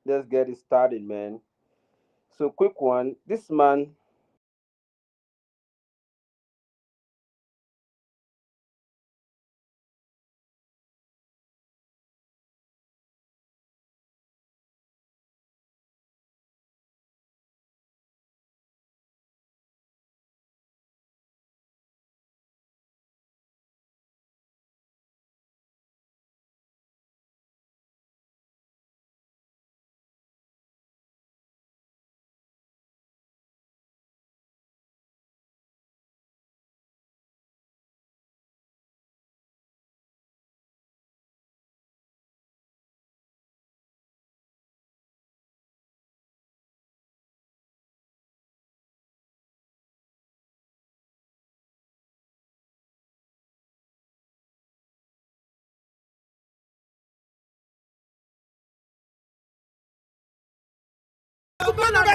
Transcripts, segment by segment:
Let's get it started, man. So, quick one. This man,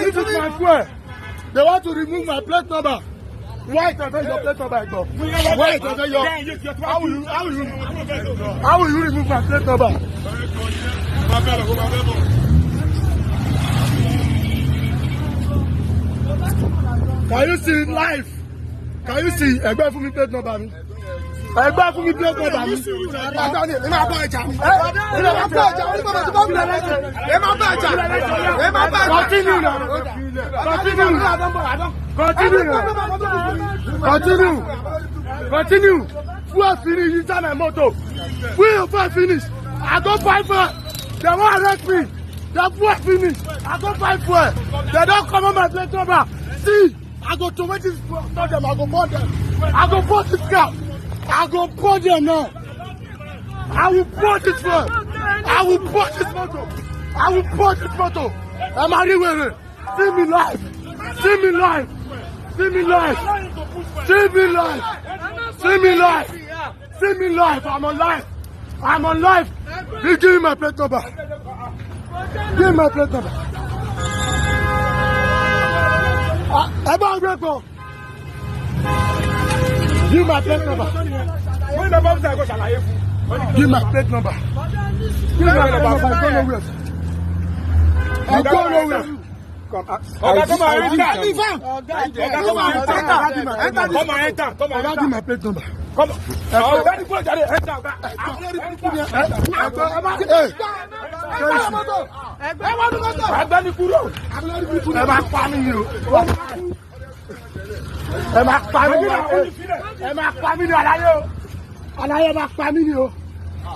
This is my fuel. They want to remove my plate number. Why is your plate number? Why is your? How will you remove my plate number? Can you see live? Can you see? Ẹgbẹ́ fún mi plate number mi. Ẹgbẹ́ fún mi plate number mi. Ẹ máa bá ẹja. Continue now. Continue. Fuel finish inside my motor. Fuel finish. I go buy fuel. They won't arrest me. The fuel finish. I go buy fuel. They don't come on my plate number. See, I go to this them. I go burn them. I go burn this car. I go burn them now. I will burn this fuel. I will burn this motor. I will burn this motor. I'm anywhere. See me live. See me live. See me live. See me live. See me live. See me live. I'm on live. I'm on live. You give me my plate number. Give me my plate number. About record. Give my plate number. Give my plate number. Give my plate number. I go nowhere. Come on, enter. Come on, give my plate number. Come on.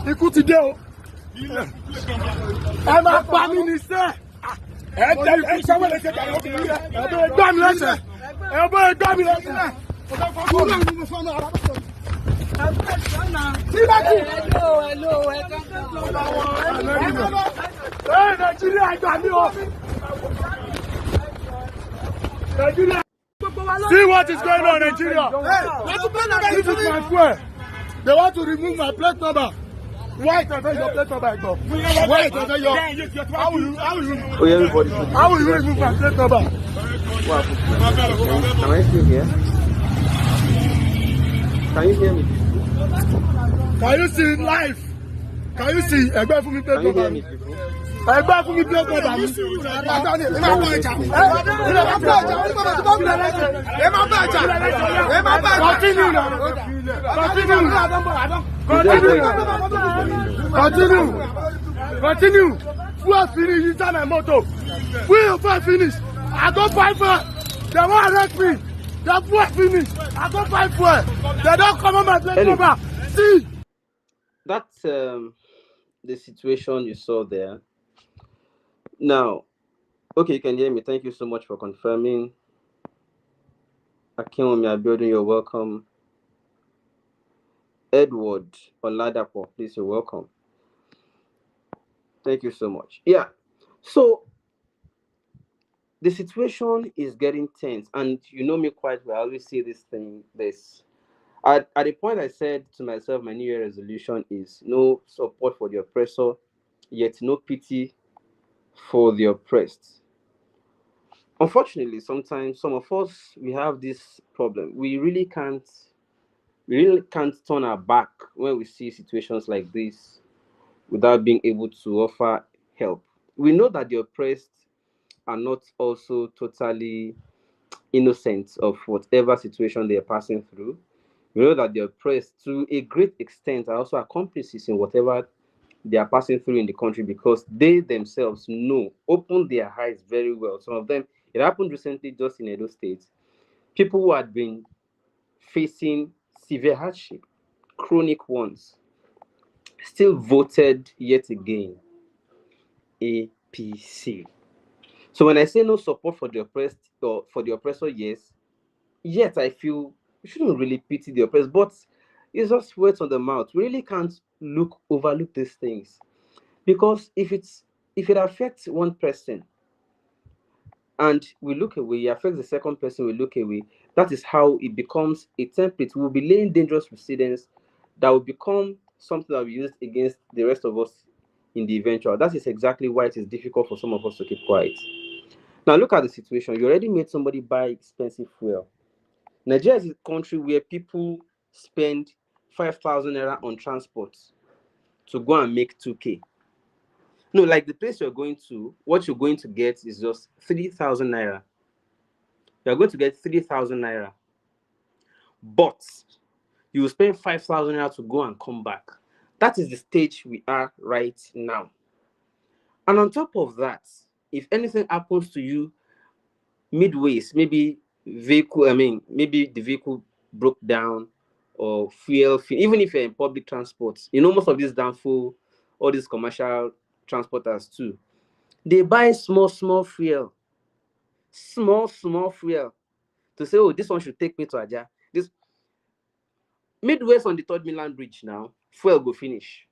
Ikú ti dé o. Ẹ máa pa mí ní sẹ́. Ẹ gbá mi lẹ́sẹ̀. Nàìjíríà gbà mí o. See what is going on, Nigeria. This is my fuel. They want to remove my plate number. Why is your plate number? Why is your? How will you remove my plate number? Am I still here? Can you hear me? Can you see live? Can you see? Ẹgbẹ́ fún mi plate number mi. Ẹgbẹ́ fún mi plate number mi. Continue now. Continue. Fuel finish inside my motor. Fuel finish. I go buy fuel. They won't arrest me. The fuel finish. I go buy fuel. They don't come on my plate number. See. That's the situation you saw there. Now, okay, you can hear me. Thank you so much for confirming. Akinwumi Abiodun, you're welcome. Edward Oladapo, please, you're welcome. Thank you so much. Yeah. So the situation is getting tense, and you know me quite well. I always see this thing. At the point I said to myself, my New Year resolution is no support for the oppressor, yet no pity for the oppressed. Unfortunately, sometimes some of us, we have this problem. We really can't turn our back when we see situations like this without being able to offer help. we know that the oppressed are not also totally innocent of whatever situation they are passing through. We know that the oppressed, to a great extent, are also accomplices in whatever they are passing through in the country, because they themselves know, open their eyes very well. Some of them, it happened recently just in Edo State. People who had been facing severe hardship, chronic ones, still voted yet again APC. So when I say no support for the oppressed or for the oppressor, yes, yet I feel we shouldn't really pity the oppressed, but it's just words on the mouth. We really can't overlook these things, because if it affects one person and we look away, it affects the second person, we look away. That is how it becomes a template. We'll be laying dangerous precedents that will become something that we use against the rest of us in the eventual. That is exactly why it is difficult for some of us to keep quiet. Now look at the situation. You already made somebody buy expensive fuel. Nigeria is a country where people spend 5,000 naira on transport to go and make 2K. No, like the place you're going to, what you're going to get is just 3,000 naira. You're going to get 3,000 naira, but you will spend 5,000 naira to go and come back. That is the stage we are right now. And on top of that, if anything happens to you midways, maybe maybe the vehicle broke down or even if you're in public transport, most of these downfall, all these commercial transporters too, they buy small fuel, small fuel, to say, oh, this one should take me to Aja. This midways on the third mainland bridge now, fuel go finish.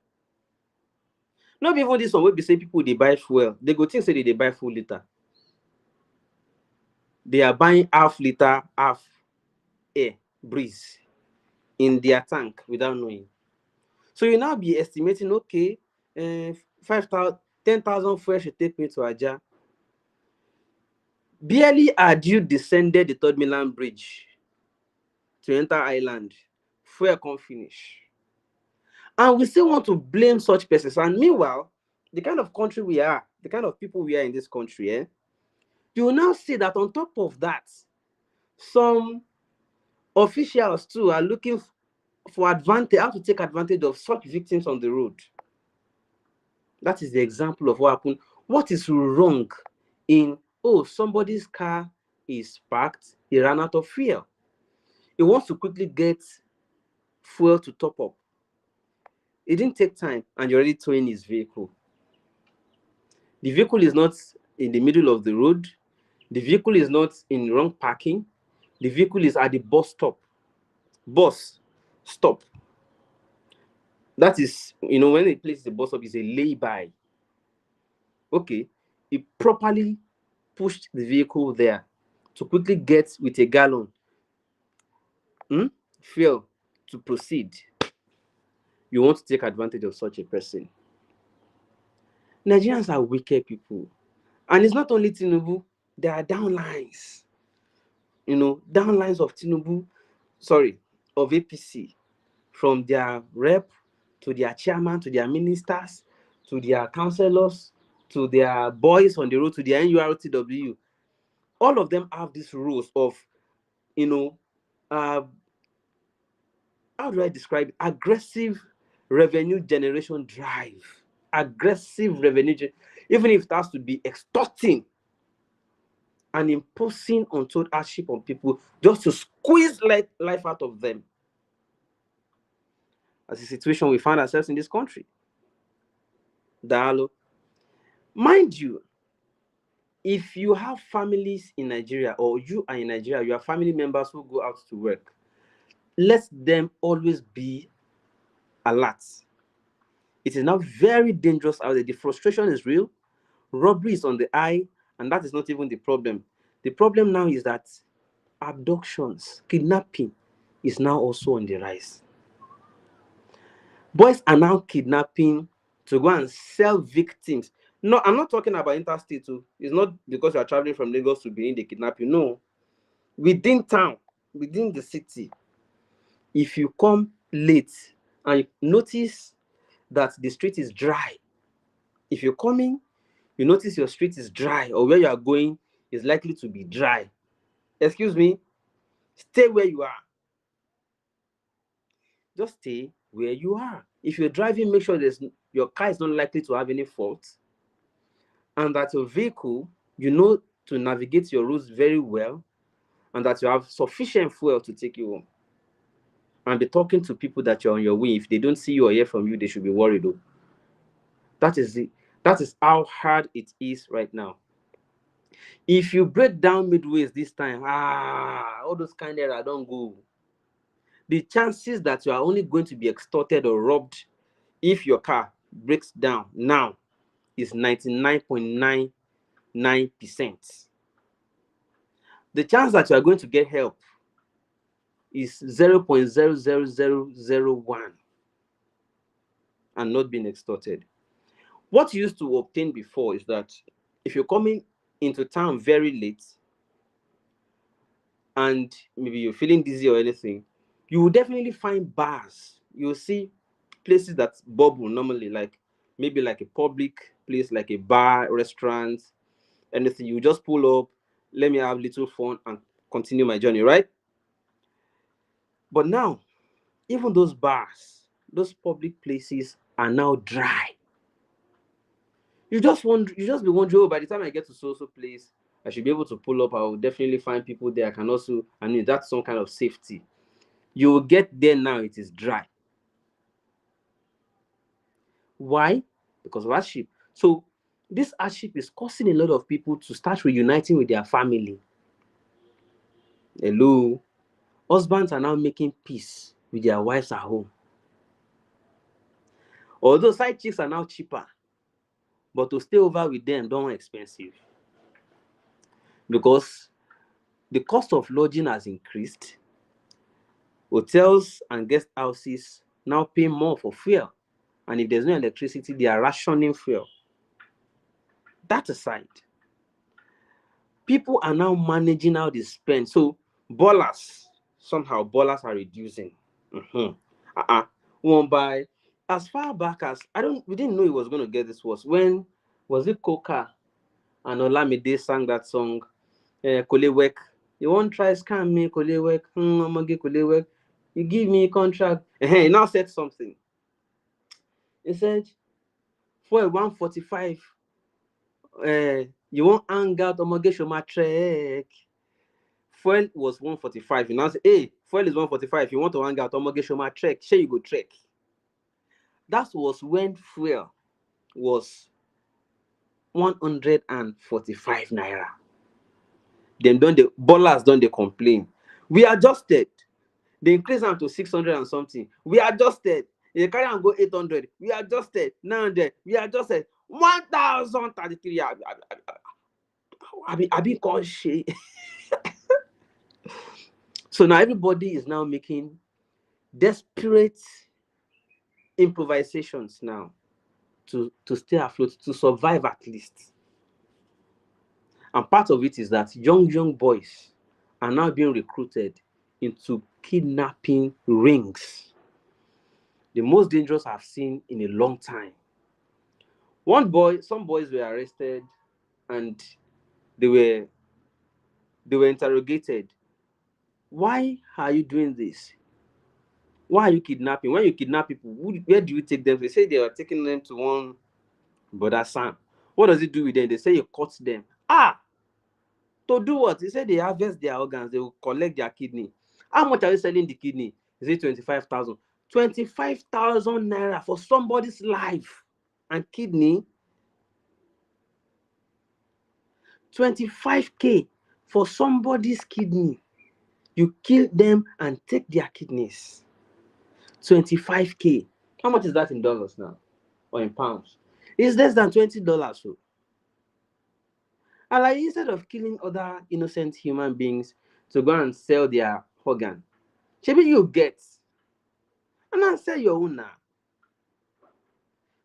Not be even this one wey be say people they buy fuel, they go think say they buy full liter. They are buying half liter, half air breeze in their tank without knowing. So you now be estimating, okay, 5,000, 10,000 fuel should take me to Aja. Barely had you descended the third mainland bridge to enter island, fuel can't finish. And we still want to blame such persons. And meanwhile, the kind of country we are, the kind of people we are in this country, you will now see that on top of that, some officials too are looking for advantage, how to take advantage of such victims on the road. That is the example of what happened. What is wrong in, oh, somebody's car is parked, he ran out of fuel. He wants to quickly get fuel to top up. It didn't take time, and you're already towing his vehicle. The vehicle is not in the middle of the road. The vehicle is not in wrong parking. The vehicle is at the bus stop. Bus stop. That is, when they place the bus stop, is a lay-by. Okay, he properly pushed the vehicle there to quickly get with a gallon fuel to proceed. You want to take advantage of such a person. Nigerians are wicked people. And it's not only Tinubu, there are downlines. Downlines of Tinubu, of APC, from their rep to their chairman, to their ministers, to their councillors, to their boys on the road, to their NURTW. All of them have these rules of, how do I describe it? Aggressive revenue generation drive. Aggressive revenue, even if it has to be extorting and imposing untold hardship on people just to squeeze life out of them. That's the situation we find ourselves in this country. Dalo. Mind you, if you have families in Nigeria, or you are in Nigeria, you have family members who go out to work, let them always be alert. It is now very dangerous out there. The frustration is real. Robbery is on the eye, and that is not even the problem. The problem now is that abductions, kidnapping is now also on the rise. Boys are now kidnapping to go and sell victims. No, I'm not talking about interstate too. It's not because you are traveling from Lagos to be in the kidnapping. No. Within town, within the city, if you come late and you notice that the street is dry, if you're coming, You notice your street is dry, or where you are going is likely to be dry. Excuse me, stay where you are. Just stay where you are. If you're driving, make sure your car is not likely to have any fault, and that your vehicle, you know to navigate your roads very well, and that you have sufficient fuel to take you home. And be talking to people that you're on your way. If they don't see you or hear from you, they should be worried. Though. That is it. That is how hard it is right now. If you break down midways this time, all those kind of error don't go. The chances that you are only going to be extorted or robbed if your car breaks down now is 99.99%. The chance that you are going to get help is 0.00001 and not being extorted. What you used to obtain before is that if you're coming into town very late and maybe you're feeling dizzy or anything, you will definitely find bars. You'll see places that bubble normally, like maybe like a public place, like a bar, restaurant, anything. You just pull up, let me have little fun and continue my journey, right? But now, even those bars, those public places are now dry. You just be wondering, oh, by the time I get to so place, I should be able to pull up. I will definitely find people there. I can also, that's some kind of safety. You will get there now, it is dry. Why? Because of hardship. So this hardship is causing a lot of people to start reuniting with their family. Hello. Husbands are now making peace with their wives at home. Although side chicks are now cheaper, but to stay over with them don't expensive. Because the cost of lodging has increased. Hotels and guest houses now pay more for fuel. And if there's no electricity, they are rationing fuel. That aside, people are now managing how they spend. So somehow ballers are reducing. One by as far back as we didn't know it was going to get this worse. When was it Coca and Olamide sang that song, Kolewek? You won't try scam me, Kolewek. Kolewek. You give me a contract. He now said something. He said, for 145, you won't hang out my trek. Fuel was 145. You now say, hey, fuel is 145. You want to hang out my trek, share you go trek. That was when fuel was 145 naira. Then the ballers don't they complain. We adjusted. They increased them to 600 and something. We adjusted. They carry and go 800. We adjusted. 900. We adjusted. 1033. I be called shit. So now everybody is now making desperate improvisations now to stay afloat, to survive at least. And part of it is that young boys are now being recruited into kidnapping rings. The most dangerous I've seen in a long time. Some boys were arrested and they were interrogated. Why are you doing this? Why are you kidnapping? When you kidnap people, where do you take them? They say they are taking them to one brother Sam. What does it do with them? They say you cut them. To do what? They say they harvest their organs. They will collect their kidney. How much are you selling the kidney? Is it 25,000? 25,000 naira for somebody's life and kidney. 25K for somebody's kidney. You kill them and take their kidneys. 25K. How much is that in dollars now? Or in pounds? It's less than $20. So. And like instead of killing other innocent human beings to go and sell their organ, maybe you get and now sell your own now.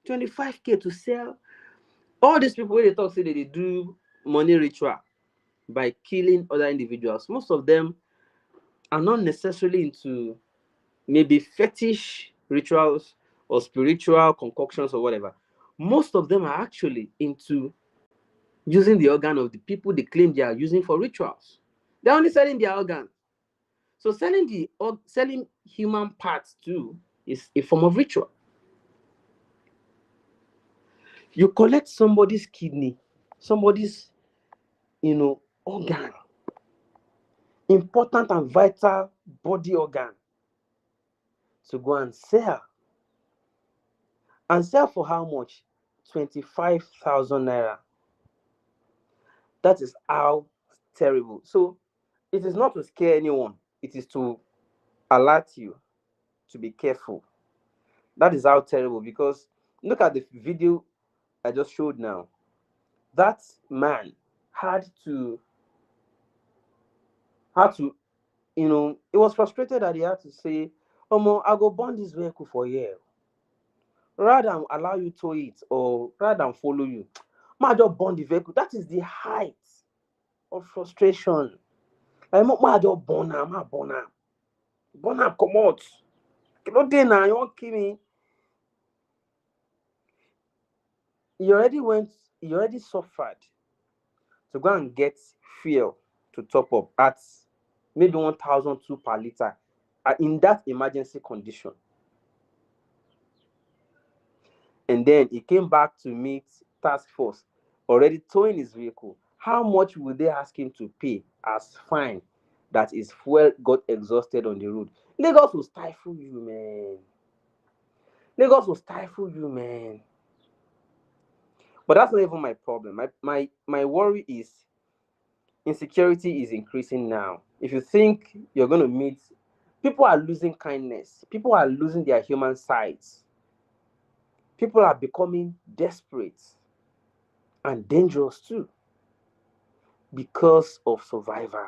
25K to sell. All these people when they talk say they do money ritual by killing other individuals. Most of them are not necessarily into maybe fetish rituals or spiritual concoctions or whatever. Most of them are actually into using the organ of the people they claim they are using for rituals. They're only selling their organ. So selling human parts too is a form of ritual. You collect somebody's kidney, somebody's organ, important and vital body organ, to go and sell. And sell for how much? 25,000 naira. That is how terrible. So it is not to scare anyone, it is to alert you to be careful. That is how terrible, because look at the video I just showed now. That man had to had to he was frustrated that he had to say, Omo, I go burn this vehicle for here. Rather than allow you to it, or rather than follow you, ma just burn the vehicle. That is the height of frustration. Like, ma just burn am, burn am comot. No dey now, you wan kill me. He already suffered to go and get fuel to top up at maybe 1,002 per liter in that emergency condition. And then he came back to meet task force, already towing his vehicle. How much will they ask him to pay as fine that his fuel got exhausted on the road? Lagos will stifle you, man. Lagos will stifle you, man. But that's not even my problem. My worry is insecurity is increasing now. If you think you're going to meet, people are losing kindness. People are losing their human sides. People are becoming desperate and dangerous too because of survival.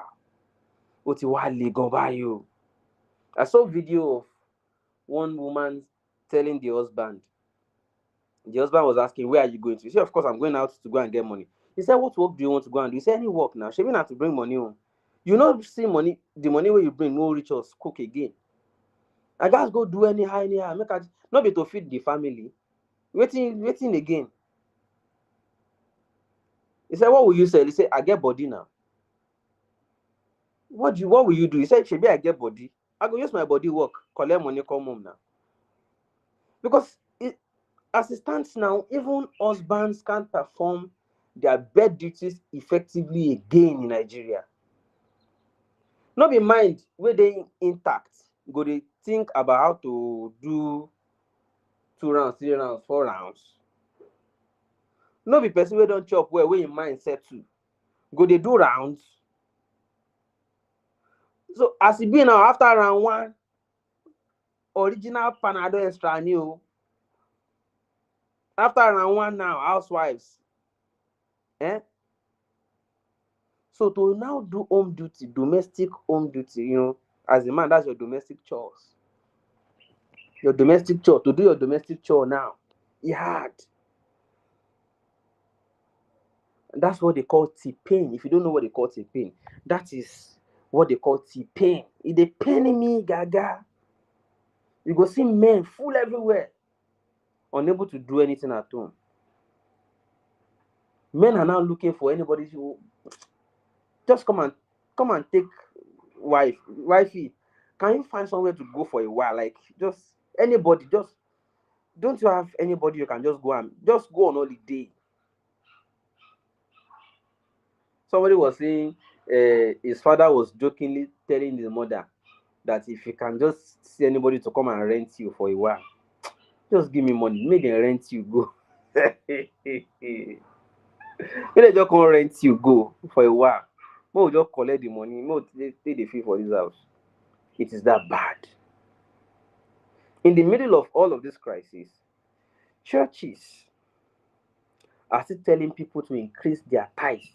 I saw a video of one woman telling the husband was asking, where are you going to? He said, of course, I'm going out to go and get money. He said, what work do you want to go and do? He said, any work now. Shebi na to bring money home. You know, see money, the money where you bring no reach us cook again. I just go do anyhow. Not be to feed the family. Waiting again. He said, what will you say? He said, I get body now. What will you do? He said, shebi I get body. I go use my body work, collect money, come home now. Because as it stands now, even husbands can't perform their bed duties effectively again in Nigeria. No be mind where they intact, go they think about how to do 2 rounds, 3 rounds, 4 rounds. No be person wey don chop well, wey im mind settle, go they do rounds. So as e be now, after round 1, original Panadol extra new. After round 1 now, housewives. So to now do home duty, domestic home duty, as a man, that's your domestic chores. Your domestic chore, to do your domestic chore now, it's hard. And that's what they call T-pain. If you don't know what they call T-pain, that is what they call T-pain. It dey pain me, gaga. You go see men full everywhere, unable to do anything at home. Men are now looking for anybody who just come and take wifey. Can you find somewhere to go for a while? Like, just anybody, just don't you have anybody you can just go on holiday? Somebody was saying his father was jokingly telling his mother that if you can just see anybody to come and rent you for a while, just give me money, make them rent you go. Make them just come rent you go for a while. We'll just collect the money, we'll take the fee for this house. It is that bad. In the middle of all of this crisis, churches are still telling people to increase their tithes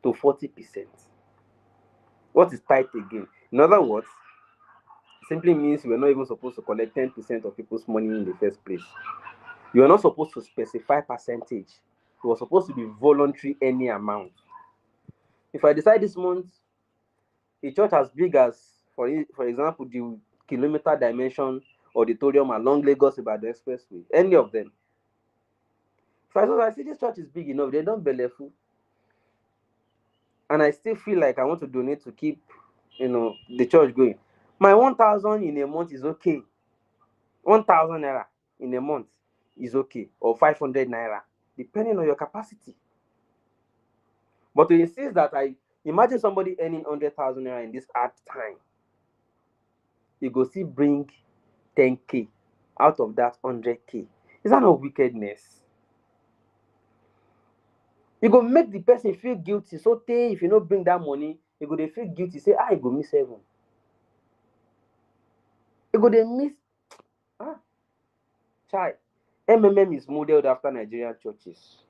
to 40%. What is tithe again? In other words, simply means we're not even supposed to collect 10% of people's money in the first place. You are not supposed to specify percentage. It was supposed to be voluntary, any amount. If I decide this month, a church as big as, for example, the kilometer dimension auditorium along Lagos Ibadan Expressway, any of them, So I see this church is big enough. They don't belleful, and I still feel like I want to donate to keep, the church going. My 1,000 in a month is okay. 1,000 naira in a month is okay, or 500 naira, depending on your capacity. But to insist that I imagine somebody earning 100,000 naira in this hard time, you go still bring 10K out of that 100K. Is that not wickedness? You go make the person feel guilty. So if you don't bring that money, you go dey feel guilty. Say, I go miss heaven. You go dey miss. Ah, child. MMM is modeled after Nigerian churches.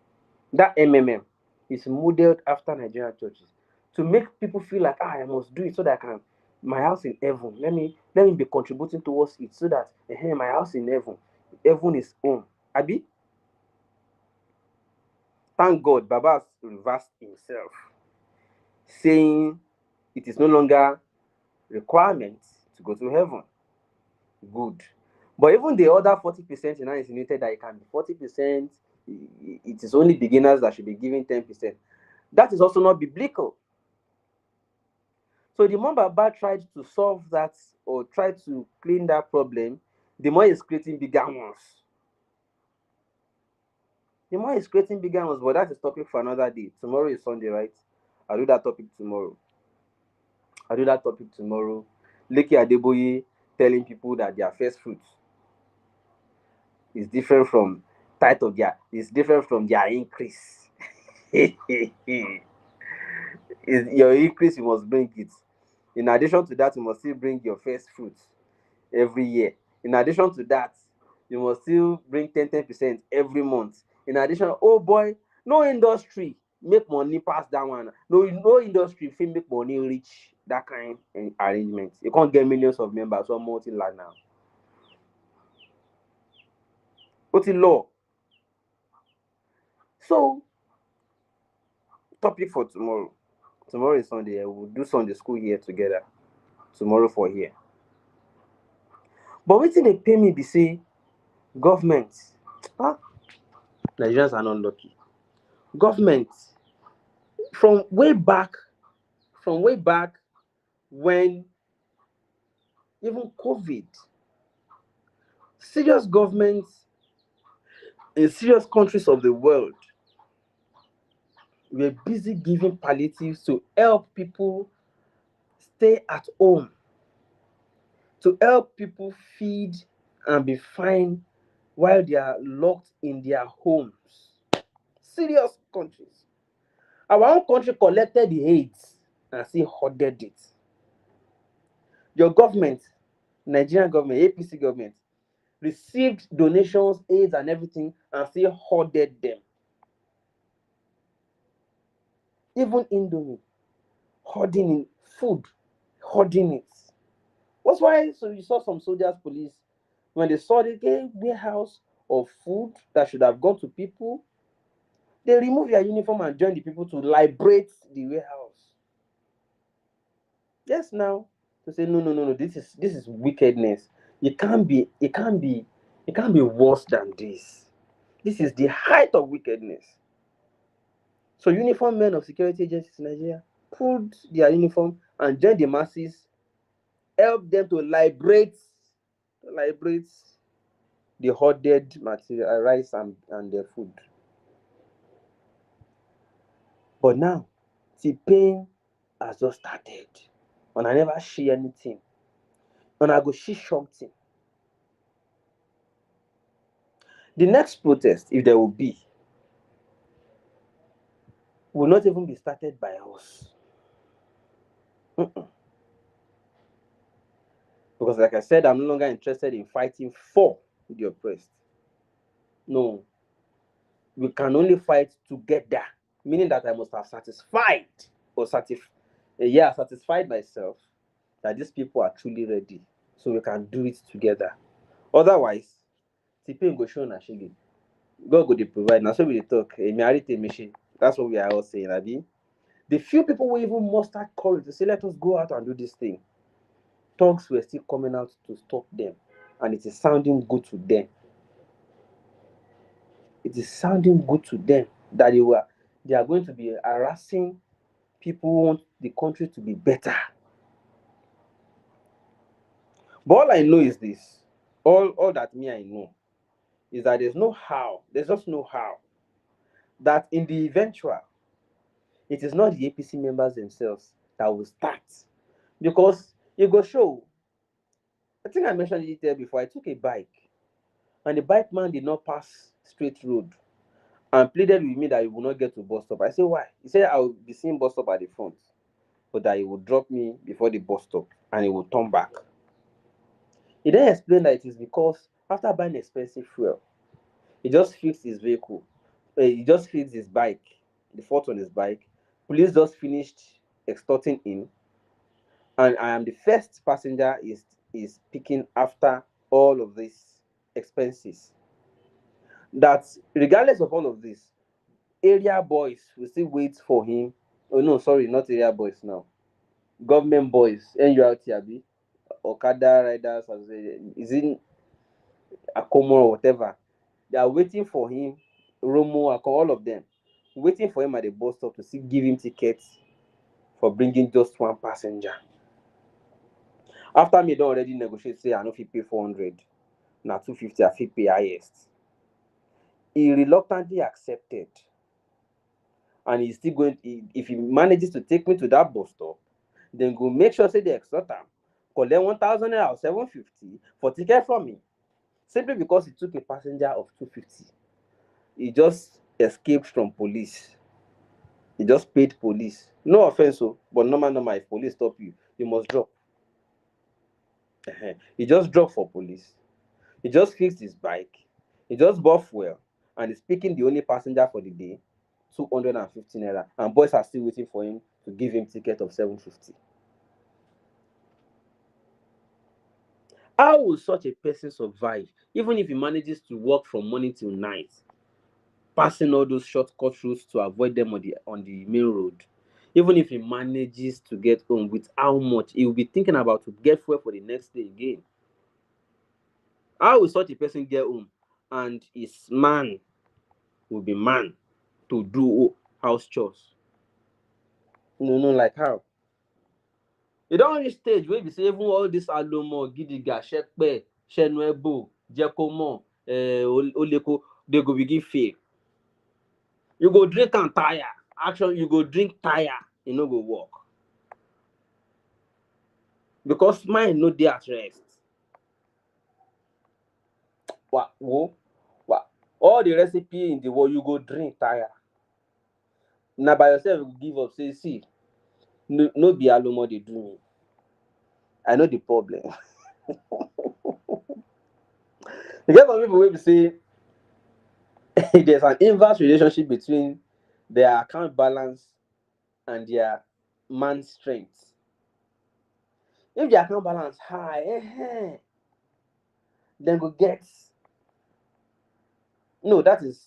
That MMM is modeled after Nigerian churches to make people feel like, I must do it so that I can my house in heaven. Let me be contributing towards it so that my house in heaven is home. Abi, thank God, Baba has reversed himself, saying it is no longer requirement to go to heaven. Good. But even the other 40% now insinuated that it can be 40%, it is only beginners that should be given 10%. That is also not biblical. So the more Baba tried to solve that or try to clean that problem, the more he's creating bigger ones. But that is topic for another day. Tomorrow is Sunday, right? I'll do that topic tomorrow. Leki Adeboye telling people that their first fruits is different from is different from their increase. Is your increase, you must bring it. In addition to that, you must still bring your first fruits every year. In addition to that, you must still bring 10% every month. In addition, oh boy, no industry make money pass that one. No industry fit make money reach that kind of arrangement. You can't get millions of members or multi-land now. What's the law? So, topic for tomorrow. Tomorrow is Sunday. We'll do Sunday school here together. Tomorrow for here. But wetin dey pay me be say government, Nigerians are not lucky. Government from way back when even COVID, serious governments in serious countries of the world were busy giving palliatives to help people stay at home, to help people feed and be fine while they are locked in their homes. Serious countries. Our own country collected the AIDS and still hoarded it. Your government, Nigerian government, APC government, received donations, aids, and everything, and still hoarded them. Even Indomie, hoarding in food, hoarding it. That's why so you saw some soldiers, police, when they saw the warehouse of food that should have gone to people, they remove their uniform and join the people to liberate the warehouse. Yes, now to say no, this is wickedness. It can't be worse than this. This is the height of wickedness. So uniformed men of security agencies in Nigeria pulled their uniform and joined the masses, help them to liberate the hoarded material, rice and their food. But now, T-Pain has just started. And I never see anything. And I go see something. The next protest, if there will be, will not even be started by us. Because like I said, I'm no longer interested in fighting for the oppressed. No. We can only fight together. Meaning that I must have satisfied myself that these people are truly ready. So we can do it together. Otherwise, T-Pain go show na shege. God go dey provide. Now so we dey talk. That's what we are all saying, Abi. The few people who even mustered courage to say, let us go out and do this thing, thugs were still coming out to stop them, and it is sounding good to them. it is sounding good to them that they are going to be harassing people who want the country to be better. But all I know is this. All that me I know is that there's just no how that in the eventual, it is not the APC members themselves that will start. Because you go show, I think I mentioned it there before. I took a bike and the bike man did not pass straight road and pleaded with me that he will not get to bus stop. I said, why? He said I will be seeing bus stop at the front, but that he would drop me before the bus stop and he would turn back. He then explained that it is because after buying expensive fuel, he just fixed his vehicle. He just fixed his bike, the fault on his bike. Police just finished extorting him, and I am the first passenger is picking after all of these expenses. That regardless of all of this, area boys will still wait for him. Oh no, sorry, not area boys now. Government boys, NURT Abi, Okada riders, is in Akomo or whatever. They are waiting for him, Romo, all of them, waiting for him at the bus stop to see give him tickets for bringing just one passenger. After me, don already negotiate, say I no fit pay 400, na 250 I fit pay highest. He reluctantly accepted, and he's still going. If he manages to take me to that bus stop, then go make sure say they extort am, collect 1,000 naira or 750 for ticket from me, simply because he took a passenger of 250. He just escaped from police. He just paid police. No offense, but normal, if police stop you, you must drop. He just dropped for police. He just fixed his bike. He just bought fuel and is picking the only passenger for the day, 250 naira. And boys are still waiting for him to give him ticket of 750. How will such a person survive, even if he manages to work from morning till night, passing all those shortcut routes to avoid them on the main road? Even if he manages to get home, with how much he will be thinking about to get fuel for the next day again? How will such a person get home and his man will be man to do house chores? No, like how? You don reach stage wey be say even all this alomo, gidiga, shepe, shenuebo, jekomo, oleko, they go begin fail. You go drink and tire. Actually, you go drink tire, e no go work. Because mind no dey at rest. All the recipe in the world, you go drink tire. Na by yourself you go give up, say, see, no be alomo dey do me. I know the problem. You get some people wey be say there's an inverse relationship between their account balance and their man's strength. If their account balance high, then go get. No, that is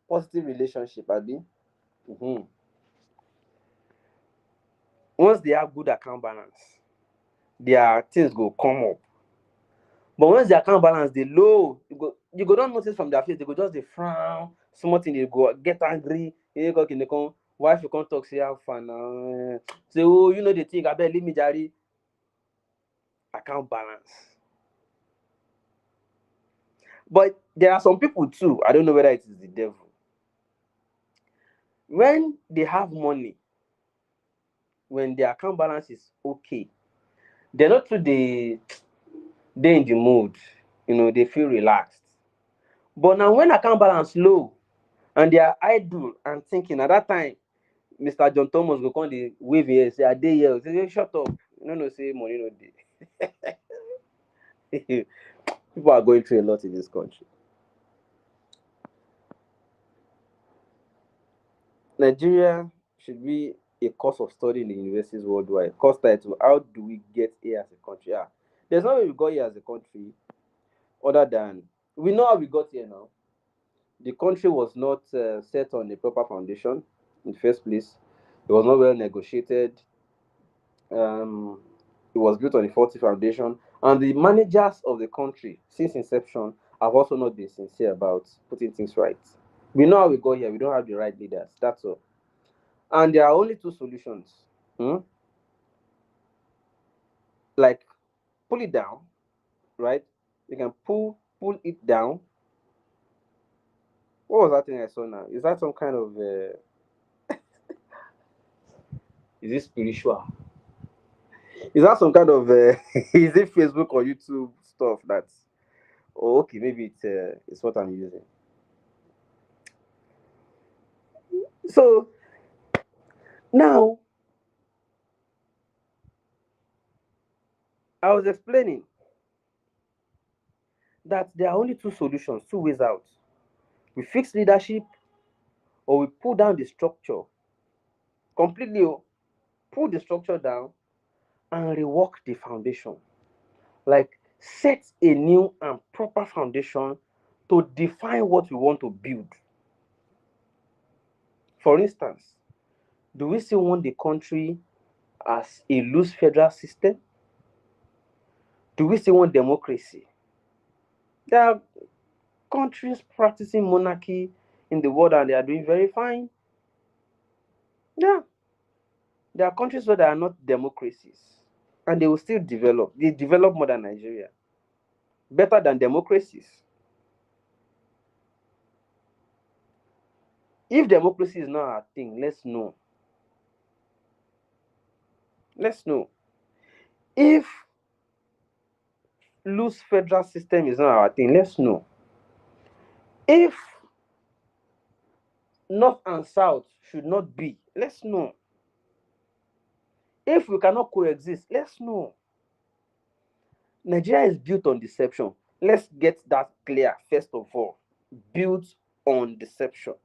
positive relationship, Abi. Once they have good account balance, their things go come up. But once the account balance dey low, you go don notice from their face, they go just dey frown, small thing they go get angry. Wife you come talk say how far now? Say, oh, you know the thing, abeg leave me jare. Account balance. But there are some people too, I don't know whether it is the devil. When they have money, when their account balance is okay, they're not too they in the mood, they feel relaxed. But now when account balance low and they are idle and thinking, at that time, Mr. John Thomas go come dey wave him head say, I dey here. Say, shut up. You know, say money no dey. People are going through a lot in this country. Nigeria should be a course of study in the universities worldwide. Course title: How do we get here as a country? There's no way we got here as a country other than we know how we got here now. The country was not set on a proper foundation in the first place. It was not well negotiated. It was built on a faulty foundation, and the managers of the country since inception have also not been sincere about putting things right. We know how we got here. We don't have the right leaders. That's all. And there are only two solutions. Hmm? Like pull it down, right? You can pull it down. What was that thing I saw now? Is that some kind of is it spiritual? Is that some kind of is it Facebook or YouTube stuff that's oh, okay, maybe it's what I'm using. So now I was explaining that there are only two solutions, two ways out. We fix leadership or we pull down the structure completely, pull the structure down and rework the foundation. Like set a new and proper foundation to define what we want to build. For instance, do we still want the country as a loose federal system? Do we still want democracy? There are countries practicing monarchy in the world and they are doing very fine. Yeah, there are countries where there are not democracies and they will still develop. They develop more than Nigeria, better than democracies. If democracy is not our thing, let's know. Let's know. If loose federal system is not our thing, let's know. If north and south should not be, let's know. If we cannot coexist, let's know. Nigeria is built on deception. Let's get that clear first of all. Built on deception.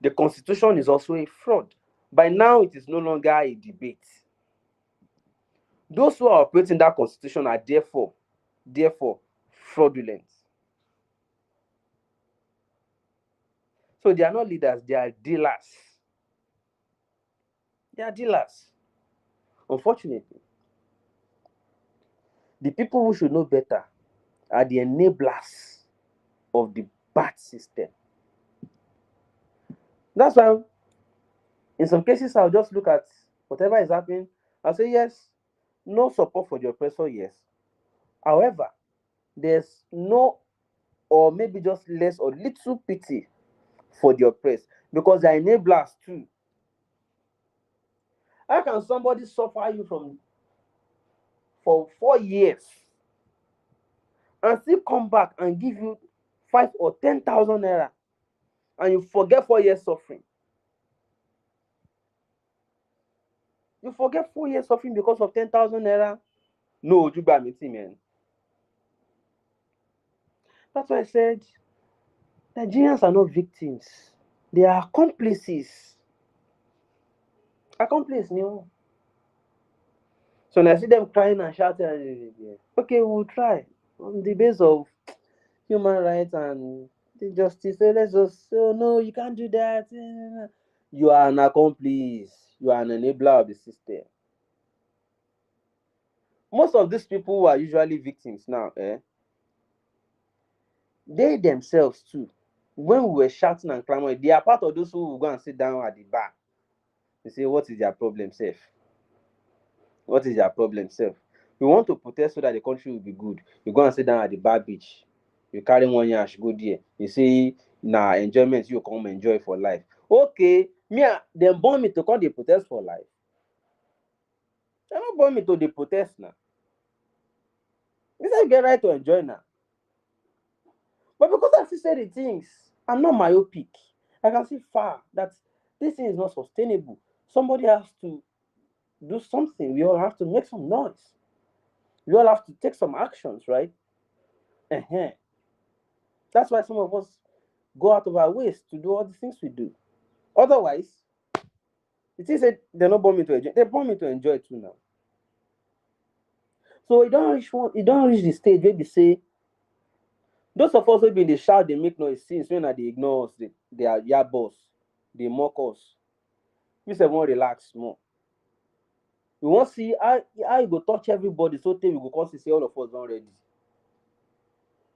The constitution is also a fraud. By now, it is no longer a debate. Those who are operating that constitution are therefore fraudulent. So they are not leaders, they are dealers. They are dealers. Unfortunately, the people who should know better are the enablers of the bad system. That's why, in some cases, I'll just look at whatever is happening. I'll say, yes, no support for the oppressor, yes. However, there's no, or maybe just less or little pity for the oppressed because they're enablers too. How can somebody suffer you for 4 years and still come back and give you 5 or 10,000 naira and you forget 4 years suffering? You forget 4 years suffering because of 10,000 naira? No, you buy me, man. That's why I said Nigerians are not victims. They are accomplices. Accomplice, new. So when I see them crying and shouting, okay, we'll try on the base of human rights and justice. So let's just say, oh no, you can't do that. You are an accomplice. You are an enabler of the system. Most of these people who are usually victims now, they themselves too, when we were shouting and clamoring, they are part of those who will go and sit down at the bar. They say, what is their problem, self? What is their problem, self? We want to protest so that the country will be good. You go and sit down at the bar beach. You carry 1 yash, go there. You say, nah, enjoyment, you come enjoy for life. Okay, them born me to come they protest for life. They don't born me to the protest now. They say get right to enjoy now. But because I see the things, I'm not myopic. I can see far that this thing is not sustainable. Somebody has to do something. We all have to make some noise. We all have to take some actions, right? Uh-huh. That's why some of us go out of our ways to do all the things we do. Otherwise, it is that they're not born me to enjoy. They're born me to enjoy too now. So it don't reach the stage where they say those of us who been they shout, they make noise since when they ignore us, they are yeah boss, they mock us. We say want relax more. We want to see how you go touch everybody so we go come see all of us already.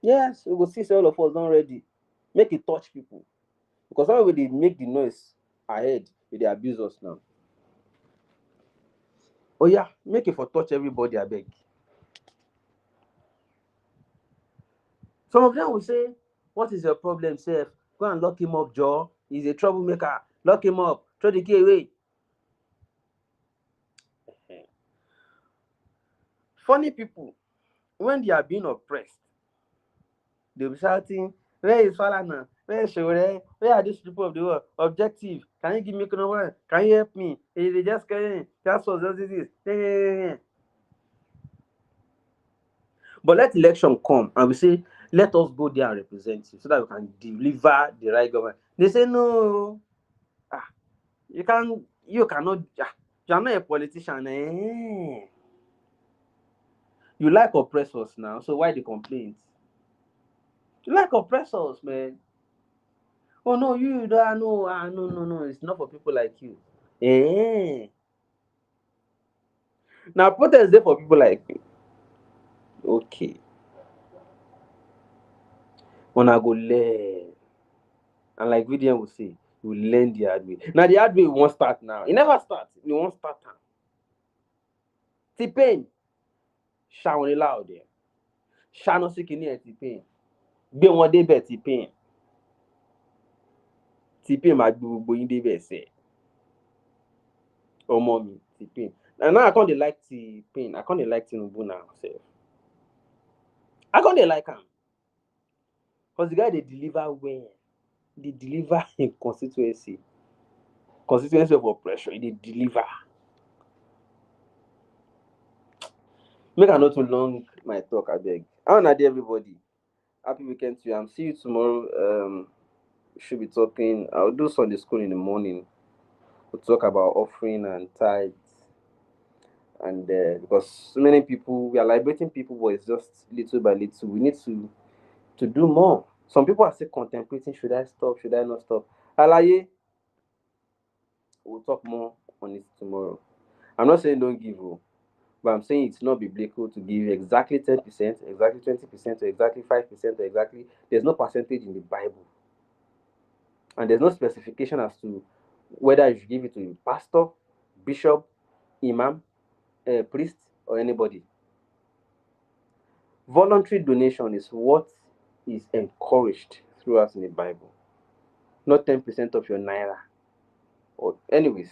Yes, we go see say all of us don ready. Make it touch people. Because some people dey make the noise ahead, they abuse us now. Oh yeah, make it for touch everybody, abeg. Some of them will say, what is your problem, sef? Go and lock him up, Joe. He's a troublemaker. Lock him up. Throw the key away. Funny people, when they are being oppressed, they'll be shouting, where is Falana? Where is Shore? Where are these people of the world? Objective. Can you give me number one? Can you help me? They just carry just for just this. But let election come and we say, let us go there and represent you so that we can deliver the right government. They say, no, ah, you cannot, you are not a politician. Eh? You like oppressors now, so why the complaints? You like oppressors, man. Oh no, you don't know. No, it's not for people like you. Eh? Now protest there for people like me. Okay. When I go learn. And like Vidian will say, you learn the hard way. Now the hard way won't start now. It never starts. It won't start now. T-Pain. Ṣàwọn loud there. Ṣáná sí kìíní ẹ̀ T-Pain. Gbé wọn débẹ̀ T-Pain. T-Pain máa gbé gbogbo yín débẹ̀ sẹ̀. Ọmọ mi T-Pain. And now I can't like T-Pain. I can't like Tinubu now. Sef. I can't like him. Because the guy they deliver well. They deliver in constituency. Constituency of oppression. They deliver. Make I not too long my talk, I beg. I want to do everybody. Happy weekend to you. I'm see you tomorrow. Should be talking. I'll do Sunday school in the morning. We'll talk about offering and tithes. And because so many people, we are liberating people, but it's just little by little. We need to do more. Some people are still contemplating: should I stop? Should I not stop? Alaye, we'll talk more on it tomorrow. I'm not saying don't give, but I'm saying it's not biblical to give exactly 10%, exactly 20%, or exactly 5%, or exactly. There's no percentage in the Bible. And there's no specification as to whether you should give it to a pastor, bishop, imam, priest, or anybody. Voluntary donation is what is encouraged throughout in the Bible, not 10% of your naira. Or anyways,